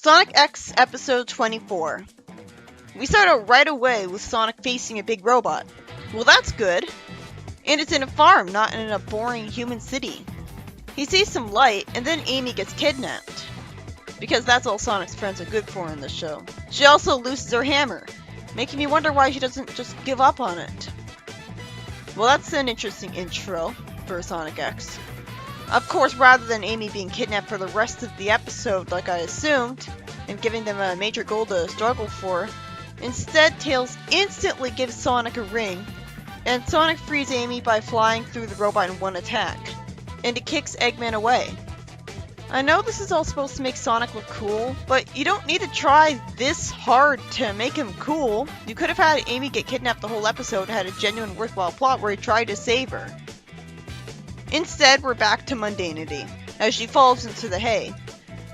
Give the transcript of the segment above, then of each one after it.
Sonic X Episode 24. We start out right away with Sonic facing a big robot. Well, that's good. And it's in a farm, not in a boring human city. He sees some light, and then Amy gets kidnapped. Because that's all Sonic's friends are good for in this show. She also loses her hammer, making me wonder why she doesn't just give up on it. Well, that's an interesting intro for Sonic X. Of course, rather than Amy being kidnapped for the rest of the episode like I assumed, and giving them a major goal to struggle for, instead Tails instantly gives Sonic a ring, and Sonic frees Amy by flying through the robot in one attack, and it kicks Eggman away. I know this is all supposed to make Sonic look cool, but you don't need to try this hard to make him cool. You could have had Amy get kidnapped the whole episode and had a genuine worthwhile plot where he tried to save her. Instead, we're back to mundanity, as she falls into the hay.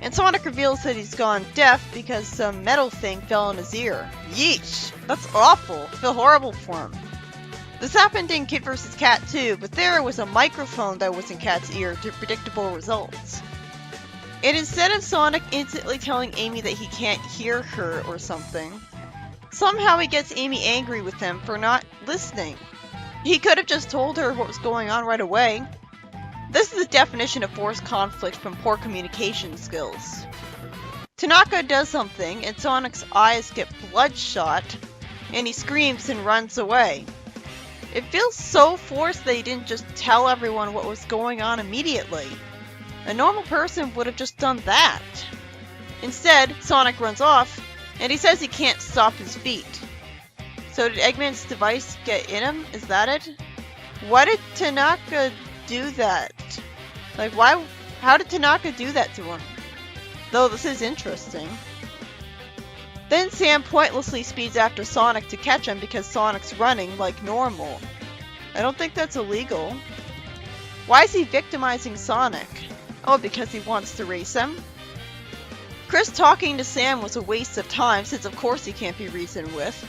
And Sonic reveals that he's gone deaf because some metal thing fell in his ear. Yeesh! That's awful. I feel horrible for him. This happened in Kid vs. Cat too, but there was a microphone that was in Cat's ear to predictable results. And instead of Sonic instantly telling Amy that he can't hear her or something, somehow he gets Amy angry with him for not listening. He could have just told her what was going on right away. This is the definition of forced conflict from poor communication skills. Tanaka does something, and Sonic's eyes get bloodshot, and he screams and runs away. It feels so forced that he didn't just tell everyone what was going on immediately. A normal person would have just done that. Instead, Sonic runs off, and he says he can't stop his feet. So did Eggman's device get in him? Is that it? Why did Tanaka do that? Like, why? How did Tanaka do that to him? Though this is interesting. Then Sam pointlessly speeds after Sonic to catch him because Sonic's running like normal. I don't think that's illegal. Why is he victimizing Sonic? Oh, because he wants to race him? Chris talking to Sam was a waste of time since of course he can't be reasoned with.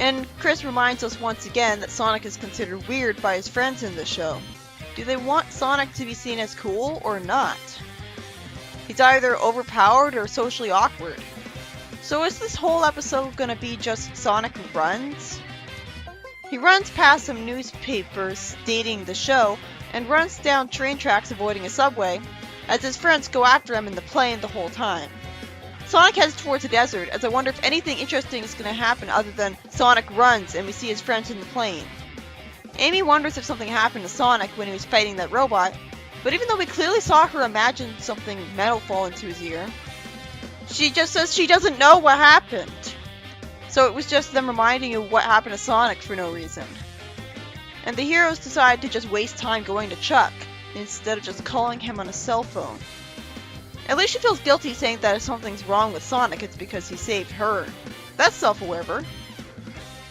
And Chris reminds us once again that Sonic is considered weird by his friends in the show. Do they want Sonic to be seen as cool or not? He's either overpowered or socially awkward. So is this whole episode gonna be just Sonic runs? He runs past some newspapers stating the show and runs down train tracks avoiding a subway as his friends go after him in the plane the whole time. Sonic heads towards the desert as I wonder if anything interesting is gonna happen other than Sonic runs and we see his friends in the plane. Amy wonders if something happened to Sonic when he was fighting that robot, but even though we clearly saw her imagine something metal fall into his ear, she just says she doesn't know what happened. So it was just them reminding you what happened to Sonic for no reason. And the heroes decide to just waste time going to Chuck, instead of just calling him on a cell phone. At least she feels guilty saying that if something's wrong with Sonic, it's because he saved her. That's self-aware.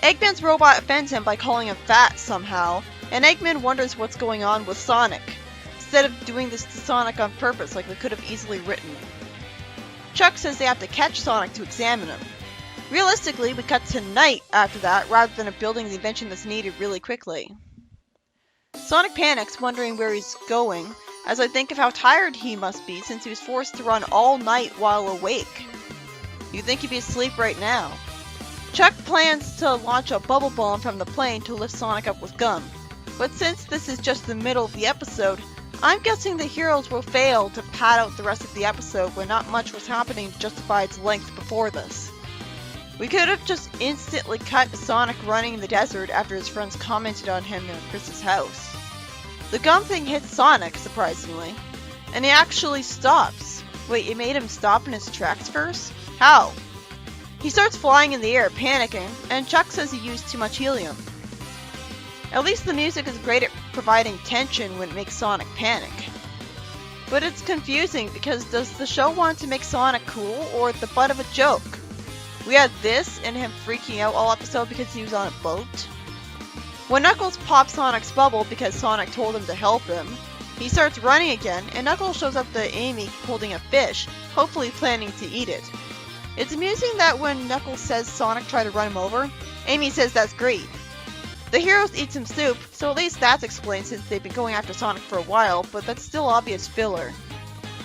Eggman's robot offends him by calling him fat somehow, and Eggman wonders what's going on with Sonic, instead of doing this to Sonic on purpose like we could have easily written. Chuck says they have to catch Sonic to examine him. Realistically, we cut to night after that, rather than a building the invention that's needed really quickly. Sonic panics, wondering where he's going, as I think of how tired he must be since he was forced to run all night while awake. You'd think he'd be asleep right now. Chuck plans to launch a bubble bomb from the plane to lift Sonic up with gum, but since this is just the middle of the episode, I'm guessing the heroes will fail to pad out the rest of the episode when not much was happening to justify its length before this. We could have just instantly cut Sonic running in the desert after his friends commented on him in Chris's house. The gum thing hits Sonic, surprisingly, and he actually stops. Wait, it made him stop in his tracks first? How? He starts flying in the air, panicking, and Chuck says he used too much helium. At least the music is great at providing tension when it makes Sonic panic. But it's confusing because does the show want to make Sonic cool or the butt of a joke? We had this and him freaking out all episode because he was on a boat. When Knuckles pops Sonic's bubble because Sonic told him to help him, he starts running again and Knuckles shows up to Amy holding a fish, hopefully planning to eat it. It's amusing that when Knuckles says Sonic tried to run him over, Amy says that's great. The heroes eat some soup, so at least that's explained since they've been going after Sonic for a while, but that's still obvious filler.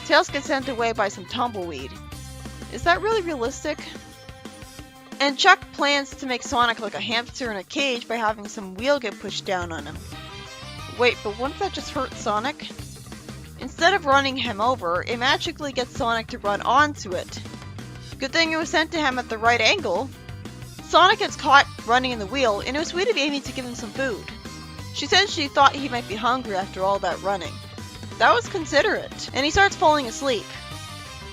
Tails gets sent away by some tumbleweed. Is that really realistic? And Chuck plans to make Sonic like a hamster in a cage by having some wheel get pushed down on him. Wait, but wouldn't that just hurt Sonic? Instead of running him over, it magically gets Sonic to run onto it. Good thing it was sent to him at the right angle. Sonic gets caught running in the wheel, and it was sweet of Amy to give him some food. She said she thought he might be hungry after all that running. That was considerate, and he starts falling asleep.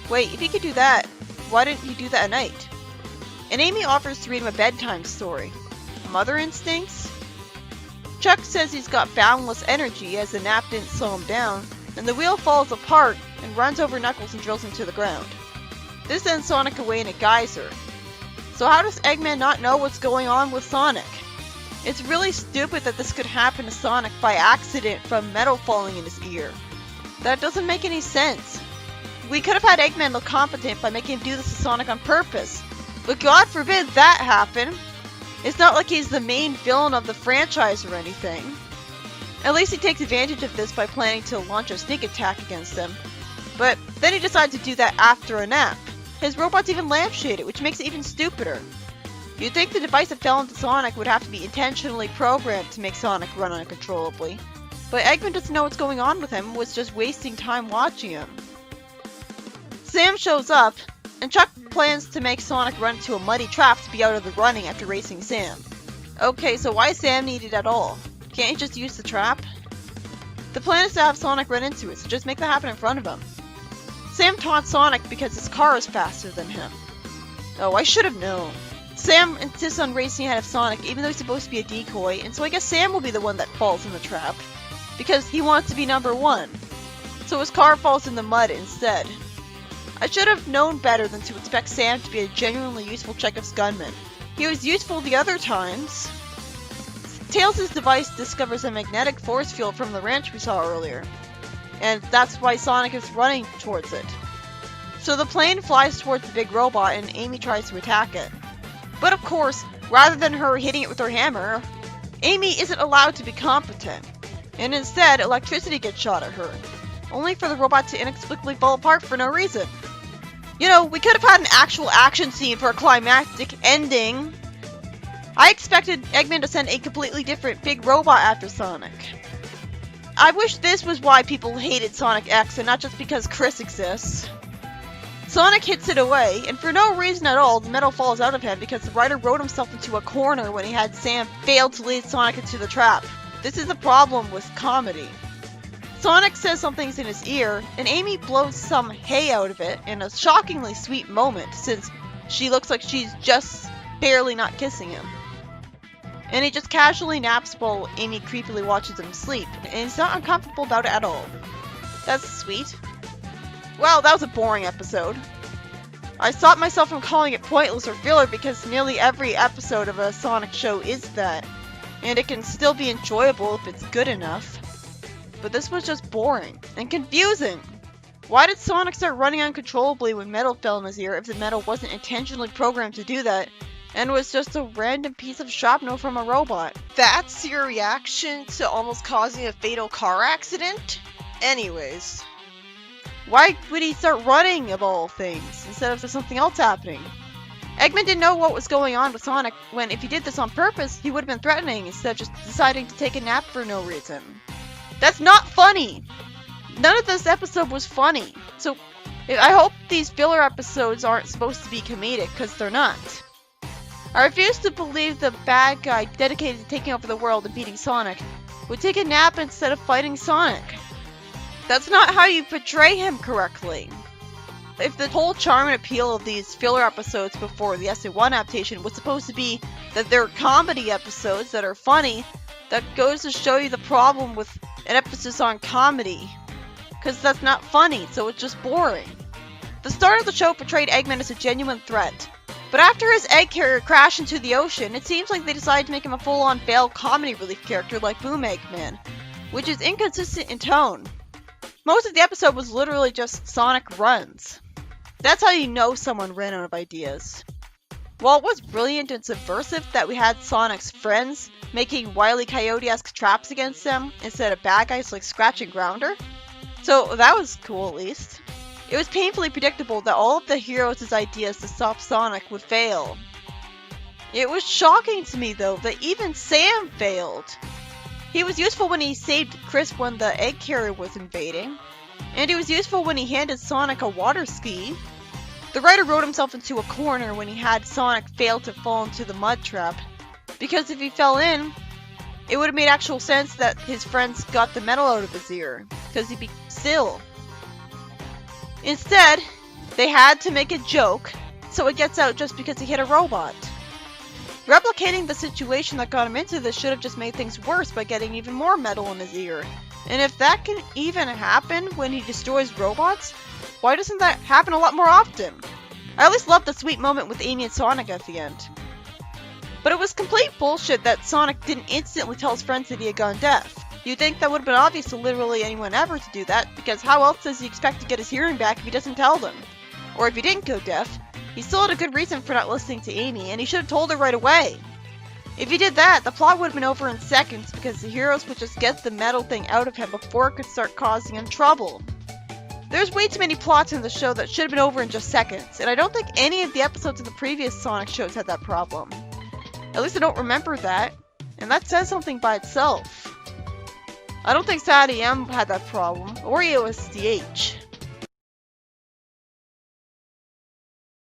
Wait, if he could do that, why didn't he do that at night? And Amy offers to read him a bedtime story. Mother instincts? Chuck says he's got boundless energy as the nap didn't slow him down, and the wheel falls apart and runs over Knuckles and drills into the ground. This sends Sonic away in a geyser. So how does Eggman not know what's going on with Sonic? It's really stupid that this could happen to Sonic by accident from metal falling in his ear. That doesn't make any sense. We could have had Eggman look competent by making him do this to Sonic on purpose, but God forbid that happen. It's not like he's the main villain of the franchise or anything. At least he takes advantage of this by planning to launch a sneak attack against him. But then he decides to do that after a nap. His robot's even lampshaded, which makes it even stupider. You'd think the device that fell into Sonic would have to be intentionally programmed to make Sonic run uncontrollably. But Eggman doesn't know what's going on with him and was just wasting time watching him. Sam shows up, and Chuck plans to make Sonic run into a muddy trap to be out of the running after racing Sam. Okay, so why is Sam needed at all? Can't he just use the trap? The plan is to have Sonic run into it, so just make that happen in front of him. Sam taunts Sonic because his car is faster than him. Oh, I should have known. Sam insists on racing ahead of Sonic even though he's supposed to be a decoy, and so I guess Sam will be the one that falls in the trap. Because he wants to be number one. So his car falls in the mud instead. I should have known better than to expect Sam to be a genuinely useful Chekhov's gunman. He was useful the other times. Tails' device discovers a magnetic force field from the ranch we saw earlier, and that's why Sonic is running towards it. So the plane flies towards the big robot and Amy tries to attack it. But of course, rather than her hitting it with her hammer, Amy isn't allowed to be competent, and instead electricity gets shot at her, only for the robot to inexplicably fall apart for no reason. You know, we could have had an actual action scene for a climactic ending. I expected Eggman to send a completely different big robot after Sonic. I wish this was why people hated Sonic X and not just because Chris exists. Sonic hits it away, and for no reason at all, the metal falls out of him because the writer wrote himself into a corner when he had Sam fail to lead Sonic into the trap. This is a problem with comedy. Sonic says something's in his ear, and Amy blows some hay out of it in a shockingly sweet moment since she looks like she's just barely not kissing him. And he just casually naps while Amy creepily watches him sleep, and he's not uncomfortable about it at all. That's sweet. Well, that was a boring episode. I stopped myself from calling it pointless or filler because nearly every episode of a Sonic show is that, and it can still be enjoyable if it's good enough. But this was just boring and confusing. Why did Sonic start running uncontrollably when metal fell in his ear if the metal wasn't intentionally programmed to do that, and was just a random piece of shrapnel from a robot? That's your reaction to almost causing a fatal car accident? Anyways. Why would he start running, of all things, instead of something else happening? Eggman didn't know what was going on with Sonic when, if he did this on purpose, he would have been threatening instead of just deciding to take a nap for no reason. That's not funny! None of this episode was funny. So, I hope these filler episodes aren't supposed to be comedic, because they're not. I refuse to believe the bad guy dedicated to taking over the world and beating Sonic would take a nap instead of fighting Sonic. That's not how you portray him correctly. If the whole charm and appeal of these filler episodes before the SN1 adaptation was supposed to be that they're comedy episodes that are funny, that goes to show you the problem with an emphasis on comedy. Because that's not funny, so it's just boring. The start of the show portrayed Eggman as a genuine threat, but after his egg carrier crashed into the ocean, it seems like they decided to make him a full-on failed comedy relief character like Boom Eggman, which is inconsistent in tone. Most of the episode was literally just Sonic runs. That's how you know someone ran out of ideas. While it was brilliant and subversive that we had Sonic's friends making Wile E. Coyote-esque traps against them instead of bad guys like Scratch and Grounder, so that was cool at least. It was painfully predictable that all of the heroes' ideas to stop Sonic would fail. It was shocking to me, though, that even Sam failed. He was useful when he saved Chris when the egg carrier was invading, and he was useful when he handed Sonic a water ski. The writer wrote himself into a corner when he had Sonic fail to fall into the mud trap, because if he fell in, it would have made actual sense that his friends got the metal out of his ear, because he'd be still. Instead, they had to make a joke, so it gets out just because he hit a robot. Replicating the situation that got him into this should have just made things worse by getting even more metal in his ear. And if that can even happen when he destroys robots, why doesn't that happen a lot more often? I always loved the sweet moment with Amy and Sonic at the end. But it was complete bullshit that Sonic didn't instantly tell his friends that he had gone deaf. You'd think that would have been obvious to literally anyone ever to do that, because how else does he expect to get his hearing back if he doesn't tell them? Or if he didn't go deaf, he still had a good reason for not listening to Amy, and he should have told her right away. If he did that, the plot would have been over in seconds because the heroes would just get the metal thing out of him before it could start causing him trouble. There's way too many plots in the show that should have been over in just seconds, and I don't think any of the episodes of the previous Sonic shows had that problem. At least I don't remember that, and that says something by itself. I don't think Sadie M had that problem, or EOSDH.